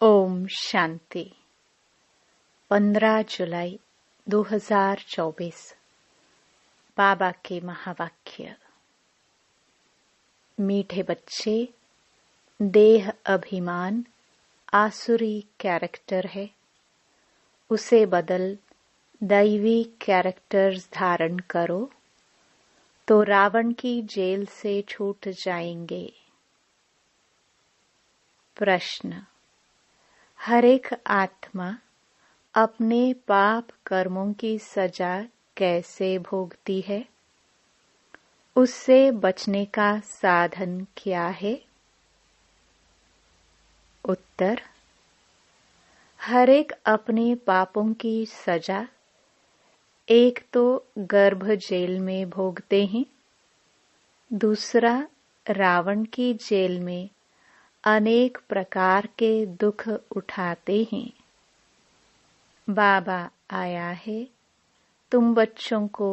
ओम शांति। 15 जुलाई 2024। बाबा के महावाक्य। मीठे बच्चे, देह अभिमान आसुरी कैरेक्टर है, उसे बदल दैवी कैरेक्टर्स धारण करो तो रावण की जेल से छूट जाएंगे। प्रश्न: हर एक आत्मा अपने पाप कर्मों की सजा कैसे भोगती है? उससे बचने का साधन क्या है? उत्तर: हर एक अपने पापों की सजा एक तो गर्भ जेल में भोगते हैं, दूसरा रावण की जेल में अनेक प्रकार के दुख उठाते हैं। बाबा आया है तुम बच्चों को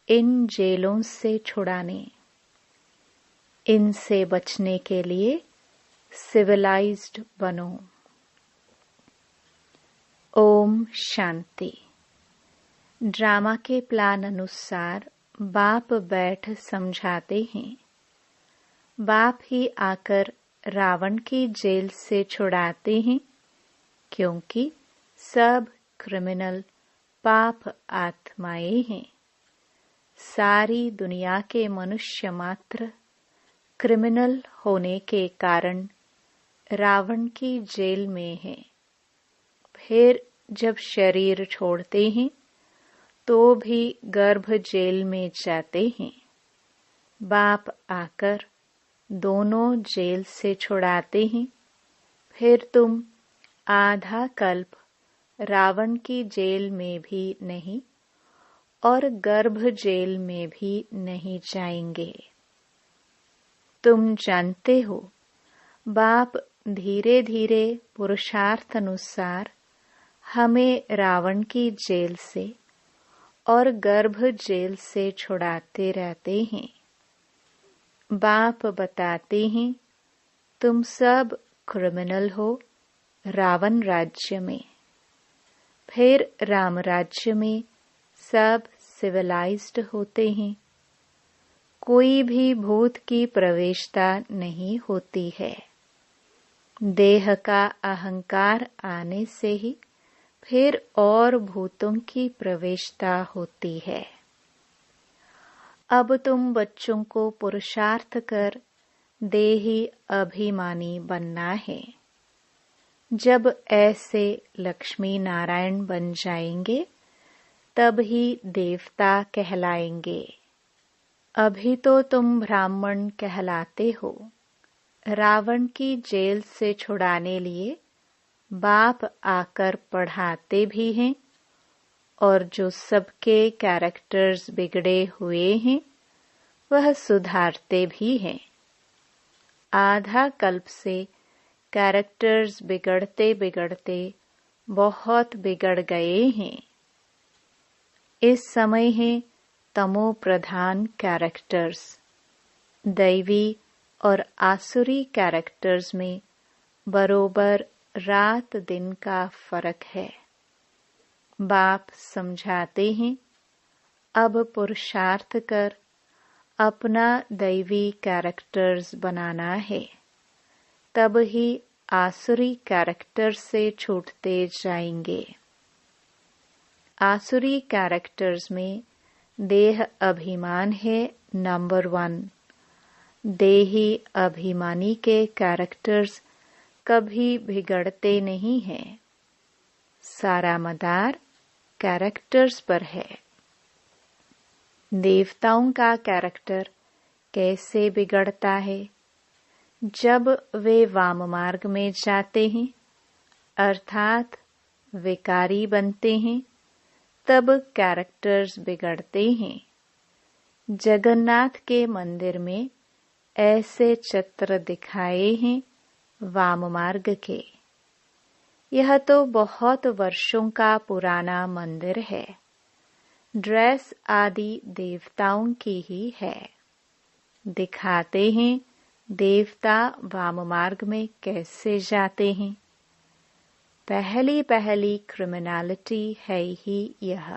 इन जेलों से छुड़ाने। इनसे बचने के लिए सिविलाइज्ड बनो। ओम शांति। ड्रामा के प्लान अनुसार बाप बैठ समझाते हैं। बाप ही आकर रावण की जेल से छुड़ाते हैं, क्योंकि सब क्रिमिनल पाप आत्माएं हैं। सारी दुनिया के मनुष्य मात्र क्रिमिनल होने के कारण रावण की जेल में हैं। फिर जब शरीर छोड़ते हैं तो भी गर्भ जेल में जाते हैं। बाप आकर दोनों जेल से छुड़ाते हैं। फिर तुम आधा कल्प रावण की जेल में भी नहीं और गर्भ जेल में भी नहीं जाएंगे। तुम जानते हो, बाप धीरे धीरे पुरुषार्थ अनुसार हमें रावण की जेल से और गर्भ जेल से छुड़ाते रहते हैं। बाप बताते हैं तुम सब क्रिमिनल हो रावण राज्य में। फिर राम राज्य में सब सिविलाइज्ड होते हैं। कोई भी भूत की प्रवेशता नहीं होती है। देह का अहंकार आने से ही फिर और भूतों की प्रवेशता होती है। अब तुम बच्चों को पुरुषार्थ कर देही अभिमानी बनना है। जब ऐसे लक्ष्मी नारायण बन जाएंगे तब ही देवता कहलाएंगे। अभी तो तुम ब्राह्मण कहलाते हो। रावण की जेल से छुड़ाने लिए बाप आकर पढ़ाते भी हैं और जो सबके कैरेक्टर्स बिगड़े हुए हैं वह सुधारते भी हैं। आधा कल्प से कैरेक्टर्स बिगड़ते बिगड़ते बहुत बिगड़ गए हैं। इस समय है तमो प्रधान कैरेक्टर्स। दैवी और आसुरी कैरेक्टर्स में बरोबर रात दिन का फर्क है। बाप समझाते हैं अब पुरुषार्थ कर अपना दैवी कैरेक्टर्स बनाना है, तब ही आसुरी कैरेक्टर से छूटते जाएंगे। आसुरी कैरेक्टर्स में देह अभिमान है नंबर 1। देही अभिमानी के कैरेक्टर्स कभी बिगड़ते नहीं हैं। सारा मदार कैरेक्टर्स पर है। देवताओं का कैरेक्टर कैसे बिगड़ता है? जब वे वाम मार्ग में जाते हैं, अर्थात विकारी बनते हैं, तब कैरेक्टर्स बिगड़ते हैं। जगन्नाथ के मंदिर में ऐसे चित्र दिखाए हैं वाम मार्ग के। यह तो बहुत वर्षों का पुराना मंदिर है। ड्रेस आदि देवताओं की ही है। दिखाते हैं देवता वाम मार्ग में कैसे जाते हैं। पहली पहली क्रिमिनलिटी है ही यह।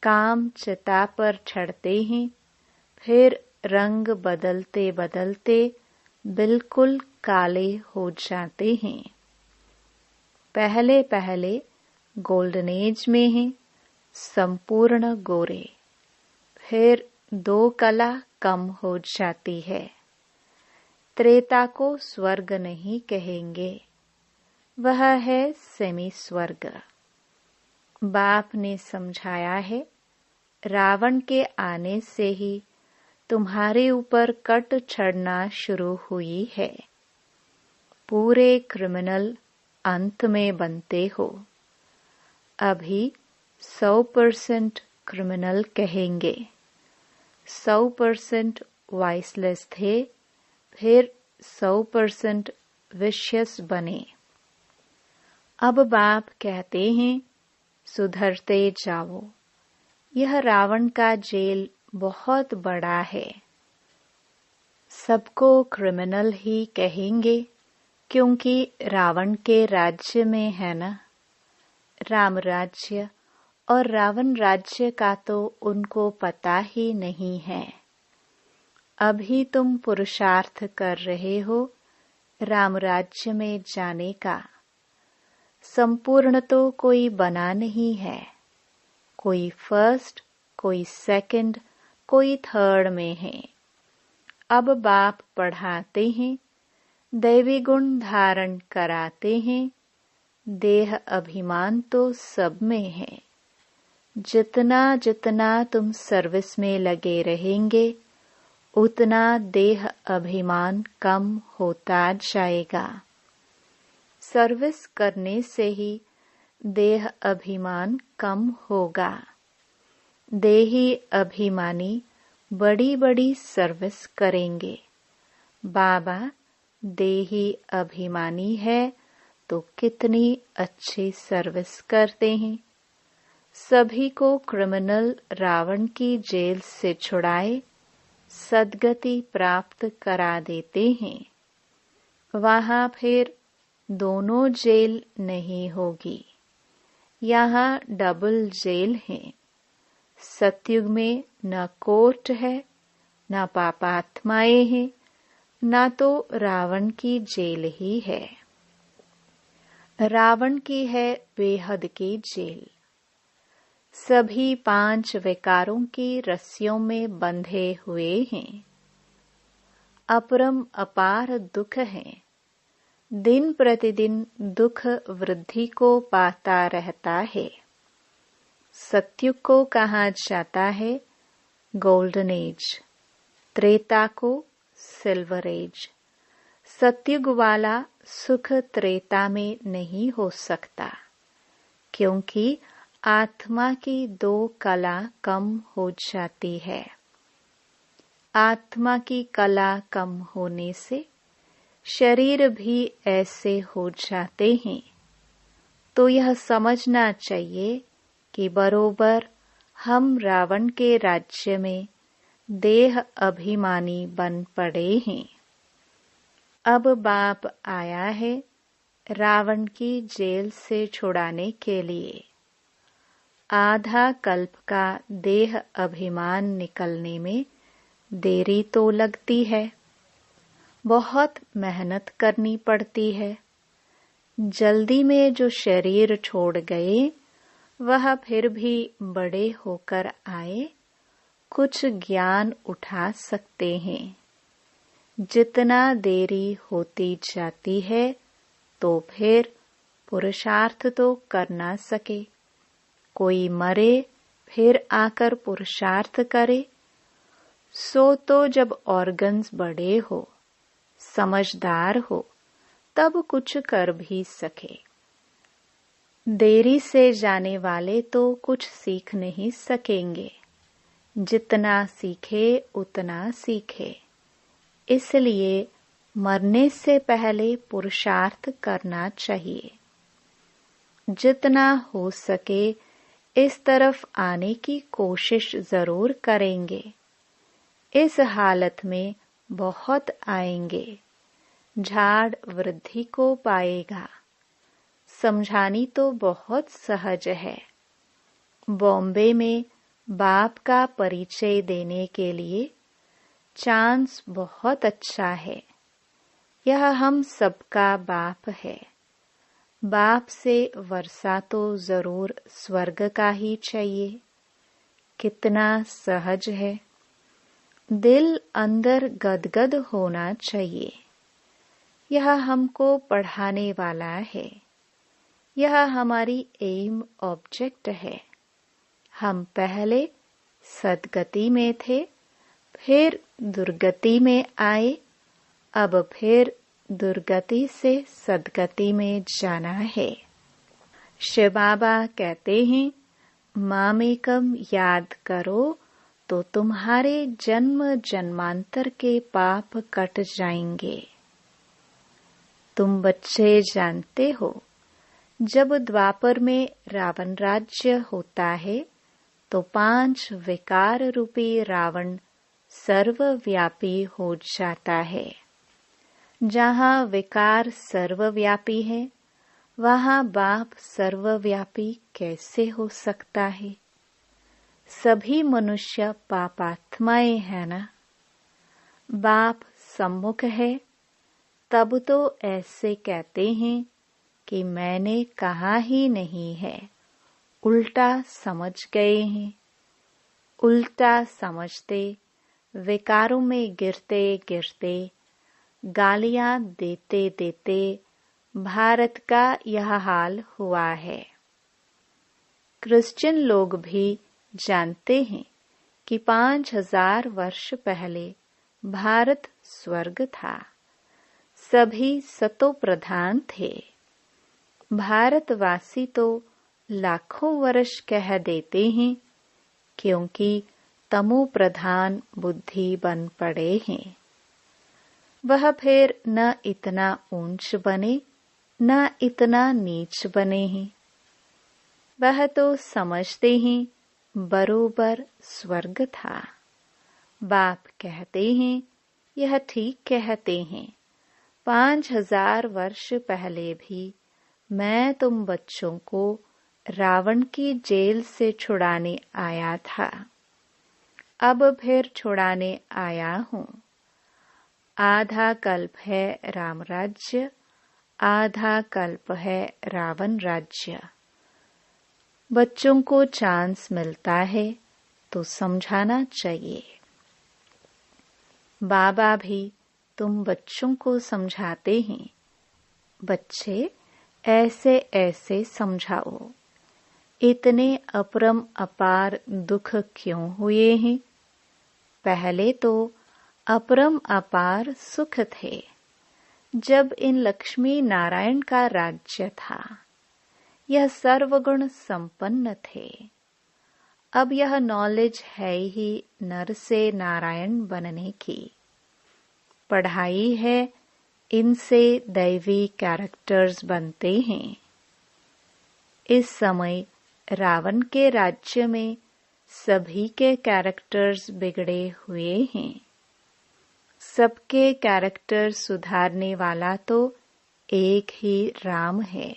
काम चिता पर चढ़ते हैं, फिर रंग बदलते बदलते बिल्कुल काले हो जाते हैं। पहले पहले गोल्डन एज में हैं, संपूर्ण गोरे, फिर 2 कला कम हो जाती है। त्रेता को स्वर्ग नहीं कहेंगे, वह है सेमी स्वर्ग। बाप ने समझाया है, रावण के आने से ही तुम्हारे ऊपर कट चढ़ना शुरू हुई है। पूरे क्रिमिनल अंत में बनते हो। अभी 100% क्रिमिनल कहेंगे। 100% वाइसलेस थे, फिर 100% विशियस बने। अब बाप कहते हैं, सुधरते जाओ। यह रावण का जेल बहुत बड़ा है। सबको क्रिमिनल ही कहेंगे, क्योंकि रावण के राज्य में है ना। राम राज्य और रावण राज्य का तो उनको पता ही नहीं है। अभी तुम पुरुषार्थ कर रहे हो राम राज्य में जाने का। संपूर्ण तो कोई बना नहीं है। कोई फर्स्ट, कोई सेकंड, कोई थर्ड में है। अब बाप पढ़ाते हैं, दैवी गुण धारण कराते हैं। देह अभिमान तो सब में है। जितना जितना तुम सर्विस में लगे रहेंगे, उतना देह अभिमान कम होता जाएगा। सर्विस करने से ही देह अभिमान कम होगा। देही अभिमानी बड़ी बड़ी सर्विस करेंगे। बाबा देही अभिमानी है तो कितनी अच्छी सर्विस करते हैं। सभी को क्रिमिनल रावण की जेल से छुड़ाए सद्गति प्राप्त करा देते हैं। वहां फिर दोनों जेल नहीं होगी। यहाँ डबल जेल है। सतयुग में न कोर्ट है, न पापात्माएं हैं, न तो रावण की जेल ही है। रावण की है बेहद की जेल। सभी 5 विकारों की रस्सियों में बंधे हुए हैं। अपरम अपार दुख है। दिन प्रतिदिन दुख वृद्धि को पाता रहता है। सतयुग को कहा जाता है गोल्डन एज, त्रेता को सिल्वर एज। सतयुग वाला सुख त्रेता में नहीं हो सकता, क्योंकि आत्मा की 2 कला कम हो जाती है। आत्मा की कला कम होने से शरीर भी ऐसे हो जाते हैं। तो यह समझना चाहिए कि बरोबर हम रावण के राज्य में देह अभिमानी बन पड़े हैं। अब बाप आया है रावण की जेल से छुड़ाने के लिए। आधा कल्प का देह अभिमान निकलने में देरी तो लगती है, बहुत मेहनत करनी पड़ती है। जल्दी में जो शरीर छोड़ गए, वह फिर भी बड़े होकर आए, कुछ ज्ञान उठा सकते हैं। जितना देरी होती जाती है, तो फिर पुरुषार्थ तो कर ना सके। कोई मरे फिर आकर पुरुषार्थ करे, सो तो जब ऑर्गन्स बड़े हो, समझदार हो, तब कुछ कर भी सके। देरी से जाने वाले तो कुछ सीख नहीं सकेंगे। जितना सीखे उतना सीखे। इसलिए मरने से पहले पुरुषार्थ करना चाहिए। जितना हो सके इस तरफ आने की कोशिश जरूर करेंगे। इस हालत में बहुत आएंगे। झाड़ वृद्धि को पाएगा। समझानी तो बहुत सहज है। बॉम्बे में बाप का परिचय देने के लिए चांस बहुत अच्छा है। यह हम सबका बाप है। बाप से वर्षा तो जरूर स्वर्ग का ही चाहिए। कितना सहज है। दिल अंदर गदगद होना चाहिए। यह हमको पढ़ाने वाला है। यह हमारी एम ऑब्जेक्ट है। हम पहले सद्गति में थे, फिर दुर्गति में आए, अब फिर दुर्गति से सद्गति में जाना है। शिव बाबा कहते हैं, मामेकम याद करो तो तुम्हारे जन्म जन्मांतर के पाप कट जाएंगे। तुम बच्चे जानते हो, जब द्वापर में रावण राज्य होता है तो 5 विकार रूपी रावण सर्वव्यापी हो जाता है। जहाँ विकार सर्वव्यापी है, वहाँ बाप सर्वव्यापी कैसे हो सकता है? सभी मनुष्य पापात्माएं हैं ना। बाप सम्मुख है, तब तो ऐसे कहते हैं कि मैंने कहा ही नहीं है, उल्टा समझ गए हैं। उल्टा समझते, विकारों में गिरते गिरते, गालियां देते देते भारत का यह हाल हुआ है। क्रिश्चियन लोग भी जानते हैं कि 5000 वर्ष पहले भारत स्वर्ग था। सभी सतो प्रधान थे। भारतवासी तो लाखों वर्ष कह देते हैं, क्योंकि तमो प्रधान बुद्धि बन पड़े हैं। वह फिर न इतना ऊंच बने, न इतना नीच बने हैं। वह तो समझते हैं बरोबर स्वर्ग था। बाप कहते हैं, यह ठीक कहते हैं। 5000 वर्ष पहले भी मैं तुम बच्चों को रावण की जेल से छुड़ाने आया था। अब फिर छुड़ाने आया हूँ। आधा कल्प है राम राज्य, आधा कल्प है रावण राज्य। बच्चों को चांस मिलता है तो समझाना चाहिए। बाबा भी तुम बच्चों को समझाते हैं, बच्चे ऐसे ऐसे समझाओ। इतने अपरम अपार दुख क्यों हुए हैं? पहले तो अपरम अपार सुख थे, जब इन लक्ष्मी नारायण का राज्य था। यह सर्वगुण संपन्न थे। अब यह नॉलेज है ही नर से नारायण बनने की। पढ़ाई है, इनसे दैवी कैरेक्टर्स बनते हैं। इस समय रावण के राज्य में सभी के कैरेक्टर्स बिगड़े हुए हैं। सबके कैरेक्टर सुधारने वाला तो एक ही राम है।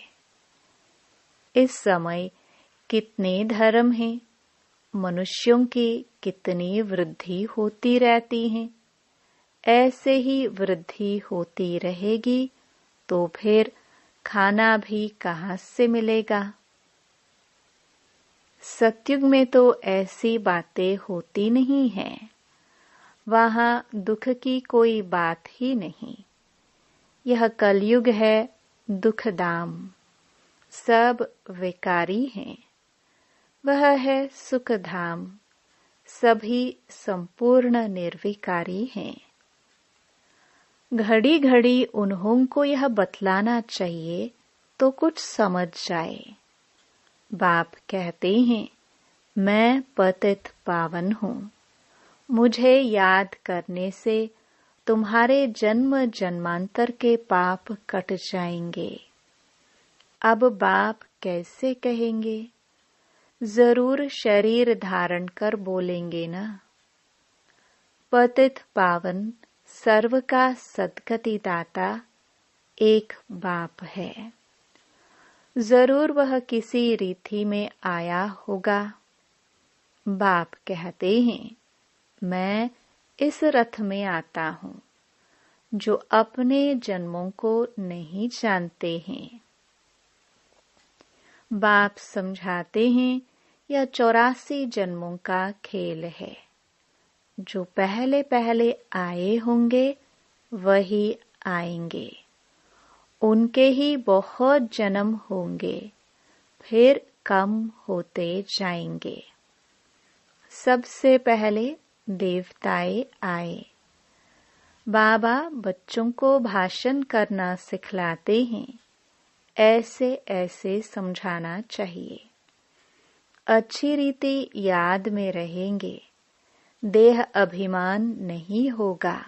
इस समय कितने धर्म हैं, मनुष्यों की कितनी वृद्धि होती रहती है। ऐसे ही वृद्धि होती रहेगी तो फिर खाना भी कहाँ से मिलेगा? सतयुग में तो ऐसी बातें होती नहीं हैं। वहाँ दुख की कोई बात ही नहीं। यह कलयुग है, दुखधाम। सब विकारी हैं। वह है सुखधाम। सभी संपूर्ण निर्विकारी हैं। घड़ी घड़ी उन्हों को यह बतलाना चाहिए तो कुछ समझ जाए। बाप कहते हैं, मैं पतित पावन हूँ। मुझे याद करने से तुम्हारे जन्म जन्मांतर के पाप कट जाएंगे। अब बाप कैसे कहेंगे? जरूर शरीर धारण कर बोलेंगे ना। पतित पावन सर्व का सद्गति दाता एक बाप है। जरूर वह किसी रीति में आया होगा। बाप कहते हैं, मैं इस रथ में आता हूँ जो अपने जन्मों को नहीं जानते हैं। बाप समझाते हैं, यह 84 जन्मों का खेल है। जो पहले पहले आए होंगे वही आएंगे। उनके ही बहुत जन्म होंगे, फिर कम होते जाएंगे। सबसे पहले देवताएं आए। बाबा बच्चों को भाषण करना सिखलाते हैं। ऐसे ऐसे समझाना चाहिए। अच्छी रीति याद में रहेंगे। देह अभिमान नहीं होगा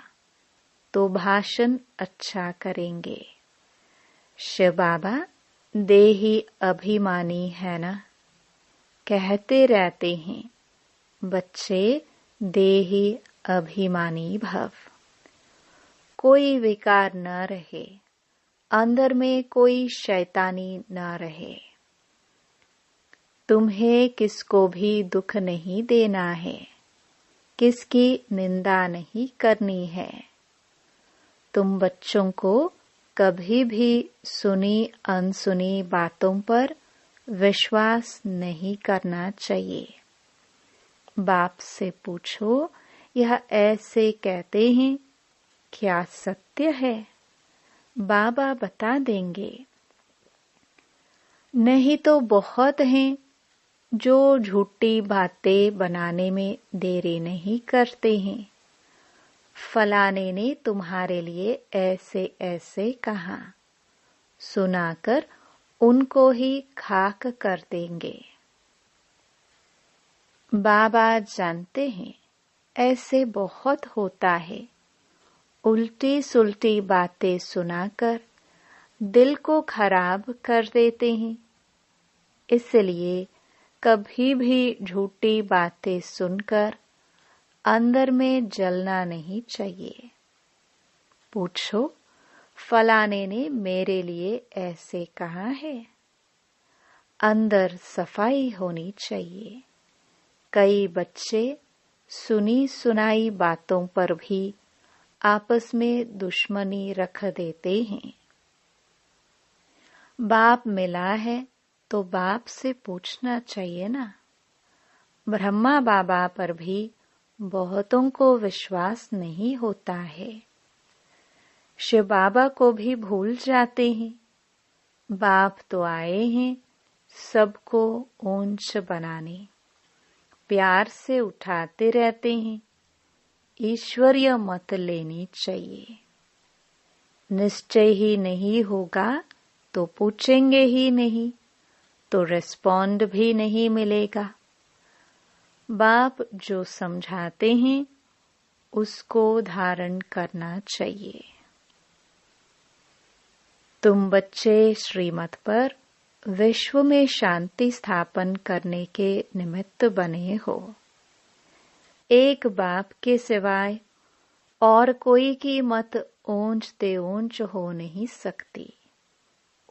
तो भाषण अच्छा करेंगे। शिव बाबा देही अभिमानी है ना, कहते रहते हैं, बच्चे देही अभिमानी भव। कोई विकार न रहे, अंदर में कोई शैतानी न रहे। तुम्हें किसको भी दुख नहीं देना है, किसकी निंदा नहीं करनी है। तुम बच्चों को कभी भी सुनी अनसुनी बातों पर विश्वास नहीं करना चाहिए। बाप से पूछो, यह ऐसे कहते हैं, क्या सत्य है? बाबा बता देंगे। नहीं तो बहुत हैं जो झूठी बातें बनाने में देरी नहीं करते हैं। फलाने ने तुम्हारे लिए ऐसे ऐसे कहा, सुनाकर उनको ही खाक कर देंगे। बाबा जानते हैं ऐसे बहुत होता है। उल्टी सुल्टी बातें सुनाकर दिल को खराब कर देते हैं। इसलिए कभी भी झूठी बातें सुनकर अंदर में जलना नहीं चाहिए। पूछो, फलाने ने मेरे लिए ऐसे कहा है। अंदर सफाई होनी चाहिए। कई बच्चे सुनी सुनाई बातों पर भी आपस में दुश्मनी रख देते हैं। बाप मिला है तो बाप से पूछना चाहिए ना। ब्रह्मा बाबा पर भी बहुतों को विश्वास नहीं होता है। शिव बाबा को भी भूल जाते हैं। बाप तो आए हैं सबको ऊंच बनाने, प्यार से उठाते रहते हैं। ईश्वरीय मत लेनी चाहिए। निश्चय ही नहीं होगा तो पूछेंगे ही नहीं, तो रिस्पॉन्ड भी नहीं मिलेगा। बाप जो समझाते हैं उसको धारण करना चाहिए। तुम बच्चे श्रीमत पर विश्व में शांति स्थापन करने के निमित्त बने हो। एक बाप के सिवाय और कोई की मत ऊंच ते ऊंच हो नहीं सकती।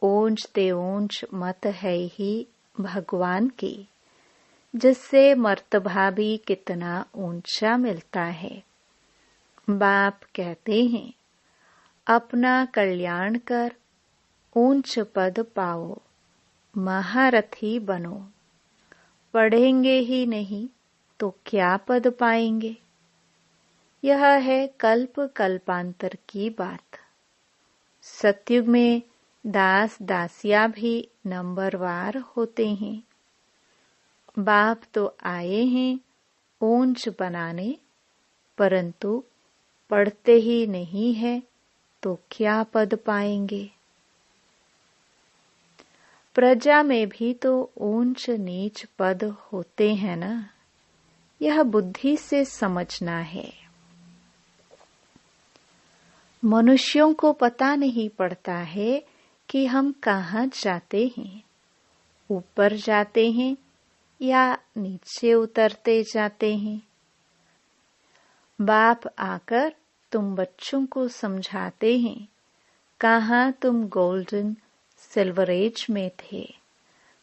ऊंच ते ऊंच मत है ही भगवान की, जिससे मर्तबा भी कितना ऊंचा मिलता है। बाप कहते हैं, अपना कल्याण कर ऊंच पद पाओ, महारथी बनो। पढ़ेंगे ही नहीं तो क्या पद पाएंगे। यह है कल्प कल्पांतर की बात। सतयुग में दास दासिया भी नंबरवार होते हैं। बाप तो आए हैं ऊंच बनाने, परंतु पढ़ते ही नहीं है तो क्या पद पाएंगे। प्रजा में भी तो ऊंच नीच पद होते हैं ना। यह बुद्धि से समझना है। मनुष्यों को पता नहीं पड़ता है कि हम कहाँ जाते हैं। ऊपर जाते हैं या नीचे उतरते जाते हैं। बाप आकर तुम बच्चों को समझाते हैं, कहाँ तुम गोल्डन सिल्वर एज में थे।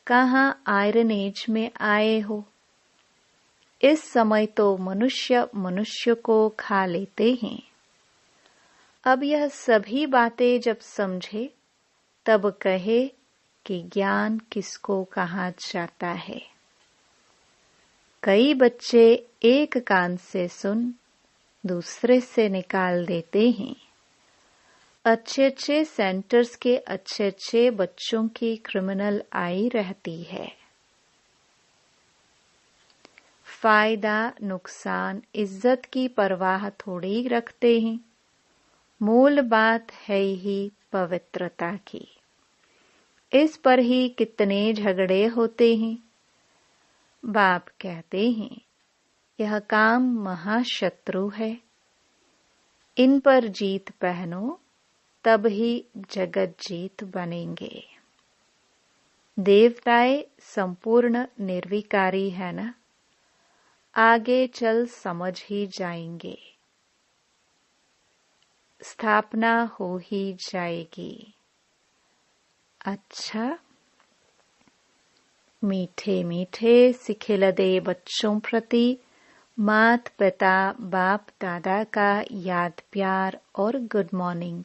कहाँ आयरन एज में आए हो। इस समय तो मनुष्य मनुष्य को खा लेते हैं। अब यह सभी बातें जब समझे तब कहे कि ज्ञान किसको कहा जाता है। कई बच्चे एक कान से सुन दूसरे से निकाल देते हैं। अच्छे अच्छे सेंटर्स के अच्छे अच्छे बच्चों की क्रिमिनल आई रहती है। फायदा नुकसान इज्जत की परवाह थोड़ी रखते हैं। मूल बात है ही पवित्रता की। इस पर ही कितने झगड़े होते हैं। बाप कहते हैं यह काम महाशत्रु है, इन पर जीत पहनो तब ही जगत जीत बनेंगे। देवताएं संपूर्ण निर्विकारी है ना, आगे चल समझ ही जाएंगे। स्थापना हो ही जाएगी। अच्छा, मीठे मीठे सिखिलदे बच्चों प्रति मात पिता बाप दादा का याद प्यार और गुड मॉर्निंग।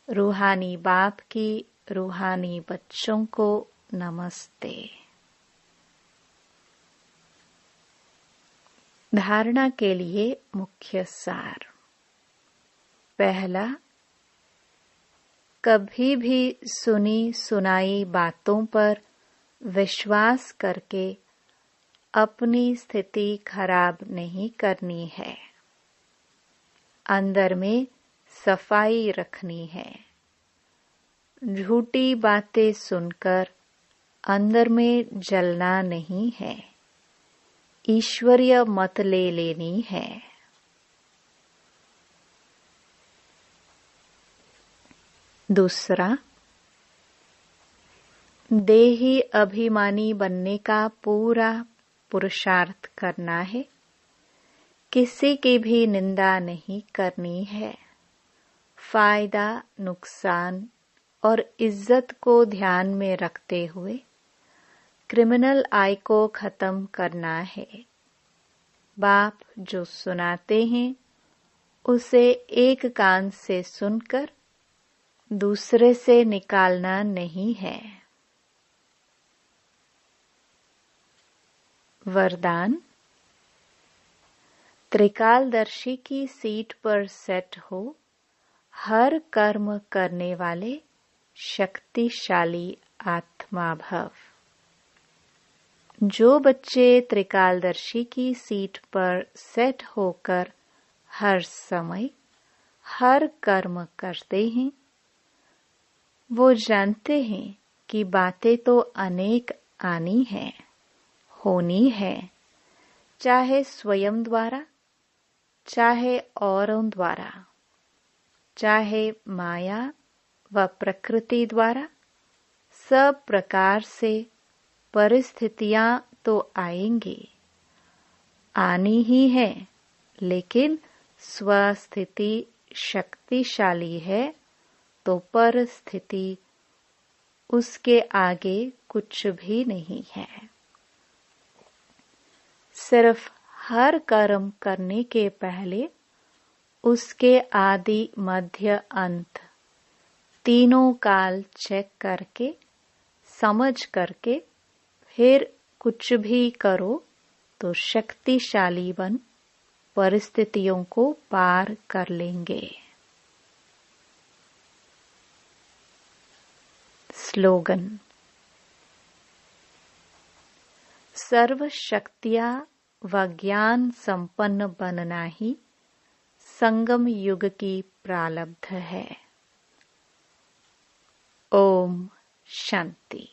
रूहानी बाप की रूहानी बच्चों को नमस्ते। धारणा के लिए मुख्य सार। पहला, कभी भी सुनी सुनाई बातों पर विश्वास करके अपनी स्थिति खराब नहीं करनी है। अंदर में सफाई रखनी है। झूठी बातें सुनकर अंदर में जलना नहीं है। ईश्वरीय मत ले लेनी है। दूसरा, देही अभिमानी बनने का पूरा पुरुषार्थ करना है। किसी की भी निंदा नहीं करनी है। फायदा नुकसान और इज्जत को ध्यान में रखते हुए क्रिमिनल आई को खत्म करना है। बाप जो सुनाते हैं उसे एक कान से सुनकर दूसरे से निकालना नहीं है। वरदान। त्रिकालदर्शी की सीट पर सेट हो हर कर्म करने वाले शक्तिशाली आत्मा भव। जो बच्चे त्रिकालदर्शी की सीट पर सेट होकर हर समय हर कर्म करते हैं, वो जानते हैं कि बातें तो अनेक आनी हैं, होनी है, चाहे स्वयं द्वारा, चाहे औरों द्वारा, चाहे माया व प्रकृति द्वारा। सब प्रकार से परिस्थितियां तो आएंगी, आनी ही है, लेकिन स्वस्थिति शक्तिशाली है तो परिस्थिति उसके आगे कुछ भी नहीं है। सिर्फ हर कर्म करने के पहले उसके आदि मध्य अंत तीनों काल चेक करके समझ करके फिर कुछ भी करो तो शक्तिशाली बन परिस्थितियों को पार कर लेंगे। स्लोगन। सर्व शक्तियां व ज्ञान संपन्न बनना ही संगम युग की प्रारब्ध है। ओम शांति।